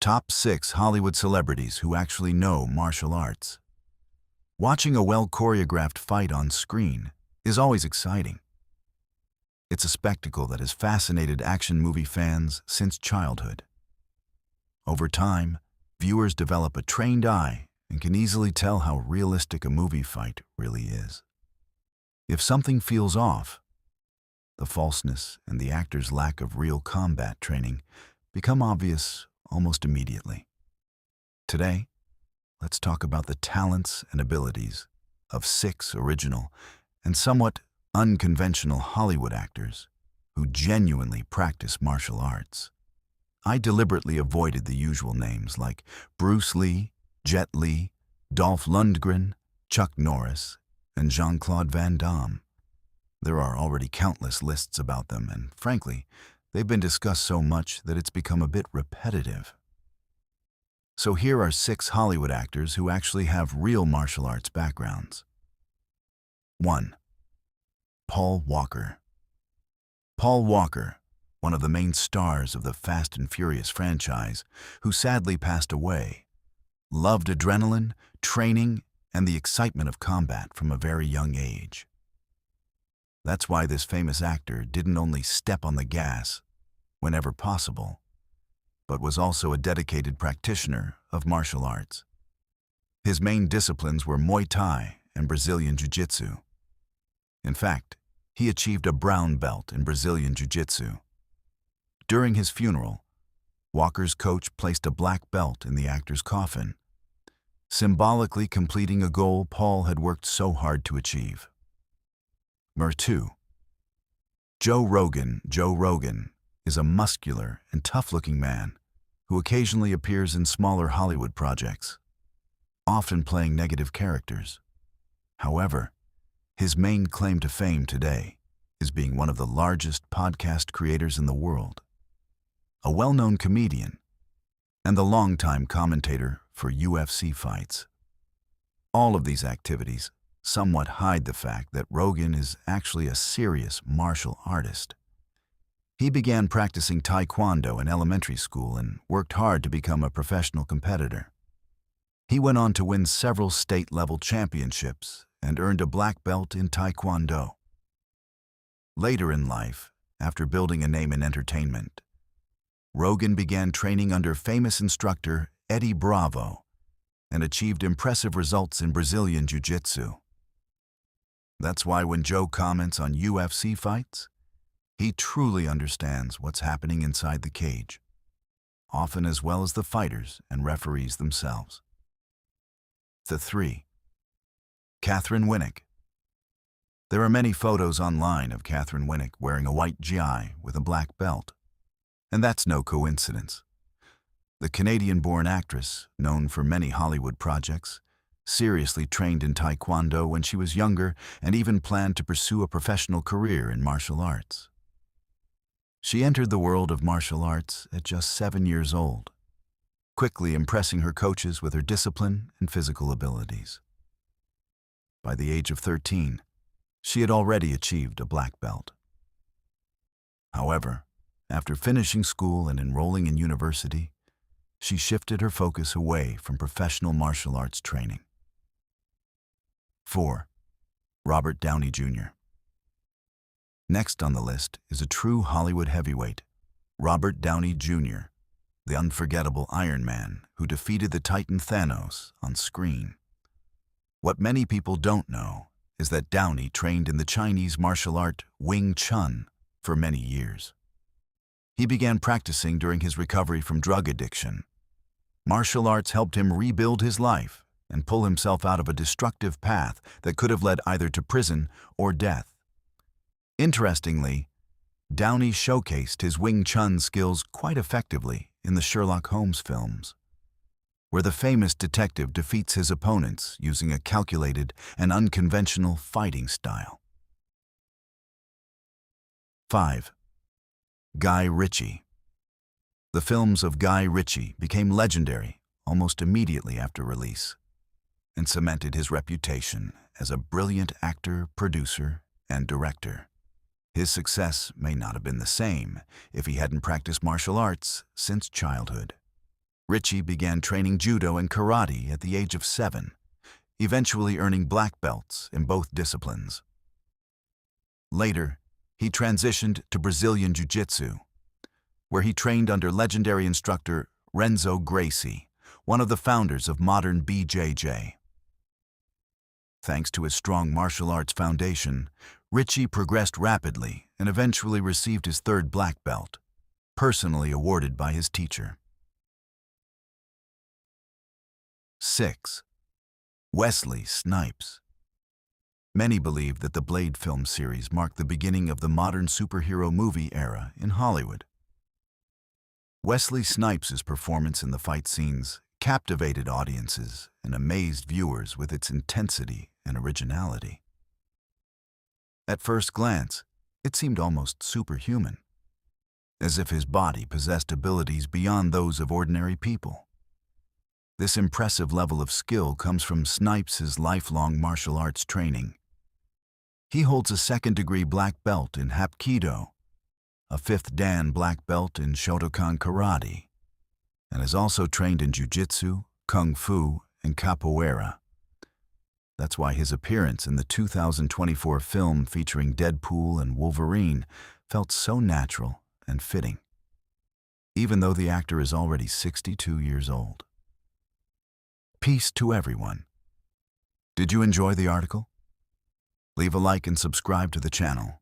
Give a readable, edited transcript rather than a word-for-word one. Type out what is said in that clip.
Top 6 Hollywood celebrities who actually know martial arts. Watching a well-choreographed fight on screen is always exciting. It's a spectacle that has fascinated action movie fans since childhood. Over time, viewers develop a trained eye and can easily tell how realistic a movie fight really is. If something feels off, the falseness and the actor's lack of real combat training become obvious almost immediately. Today, let's talk about the talents and abilities of 6 original and somewhat unconventional Hollywood actors who genuinely practice martial arts. I deliberately avoided the usual names like Bruce Lee, Jet Li, Dolph Lundgren, Chuck Norris, and Jean-Claude Van Damme. There are already countless lists about them, and frankly, they've been discussed so much that it's become a bit repetitive. So here are 6 Hollywood actors who actually have real martial arts backgrounds. 1. Paul Walker. Paul Walker, one of the main stars of the Fast and Furious franchise, who sadly passed away, loved adrenaline, training, and the excitement of combat from a very young age. That's why this famous actor didn't only step on the gas whenever possible, but was also a dedicated practitioner of martial arts. His main disciplines were Muay Thai and Brazilian Jiu-Jitsu. In fact, he achieved a brown belt in Brazilian Jiu-Jitsu. During his funeral, Walker's coach placed a black belt in the actor's coffin, symbolically completing a goal Paul had worked so hard to achieve. 2. Joe Rogan. Joe Rogan is a muscular and tough-looking man who occasionally appears in smaller Hollywood projects, often playing negative characters. However, his main claim to fame today is being one of the largest podcast creators in the world, a well-known comedian, and the longtime commentator for UFC fights. All of these activities somewhat hide the fact that Rogan is actually a serious martial artist. He began practicing Taekwondo in elementary school and worked hard to become a professional competitor. He went on to win several state-level championships and earned a black belt in Taekwondo. Later in life, after building a name in entertainment, Rogan began training under famous instructor Eddie Bravo and achieved impressive results in Brazilian Jiu-Jitsu. That's why when Joe comments on UFC fights, he truly understands what's happening inside the cage, often as well as the fighters and referees themselves. 3. Katheryn Winnick. There are many photos online of Katheryn Winnick wearing a white gi with a black belt, and that's no coincidence. The Canadian-born actress, known for many Hollywood projects, seriously trained in Taekwondo when she was younger and even planned to pursue a professional career in martial arts. She entered the world of martial arts at just 7 years old, quickly impressing her coaches with her discipline and physical abilities. By the age of 13, she had already achieved a black belt. However, after finishing school and enrolling in university, she shifted her focus away from professional martial arts training. 4. Robert Downey Jr. Next on the list is a true Hollywood heavyweight, Robert Downey Jr., the unforgettable Iron Man who defeated the Titan Thanos on screen. What many people don't know is that Downey trained in the Chinese martial art Wing Chun for many years. He began practicing during his recovery from drug addiction. Martial arts helped him rebuild his life and pull himself out of a destructive path that could have led either to prison or death. Interestingly, Downey showcased his Wing Chun skills quite effectively in the Sherlock Holmes films, where the famous detective defeats his opponents using a calculated and unconventional fighting style. 5. Guy Ritchie. The films of Guy Ritchie became legendary almost immediately after release and cemented his reputation as a brilliant actor, producer, and director. His success may not have been the same if he hadn't practiced martial arts since childhood. Richie began training judo and karate at the age of 7, eventually earning black belts in both disciplines. Later, he transitioned to Brazilian Jiu-Jitsu, where he trained under legendary instructor Renzo Gracie, one of the founders of modern BJJ. Thanks to his strong martial arts foundation, Richie progressed rapidly and eventually received his 3rd black belt, personally awarded by his teacher. 6. Wesley Snipes. Many believe that the Blade film series marked the beginning of the modern superhero movie era in Hollywood. Wesley Snipes' performance in the fight scenes captivated audiences and amazed viewers with its intensity and originality. At first glance, it seemed almost superhuman, as if his body possessed abilities beyond those of ordinary people. This impressive level of skill comes from Snipes' lifelong martial arts training. He holds a 2nd-degree black belt in Hapkido, a 5th Dan black belt in Shotokan Karate, and has also trained in Jiu-Jitsu, Kung Fu, and Capoeira. That's why his appearance in the 2024 film featuring Deadpool and Wolverine felt so natural and fitting, even though the actor is already 62 years old. Peace to everyone. Did you enjoy the article? Leave a like and subscribe to the channel.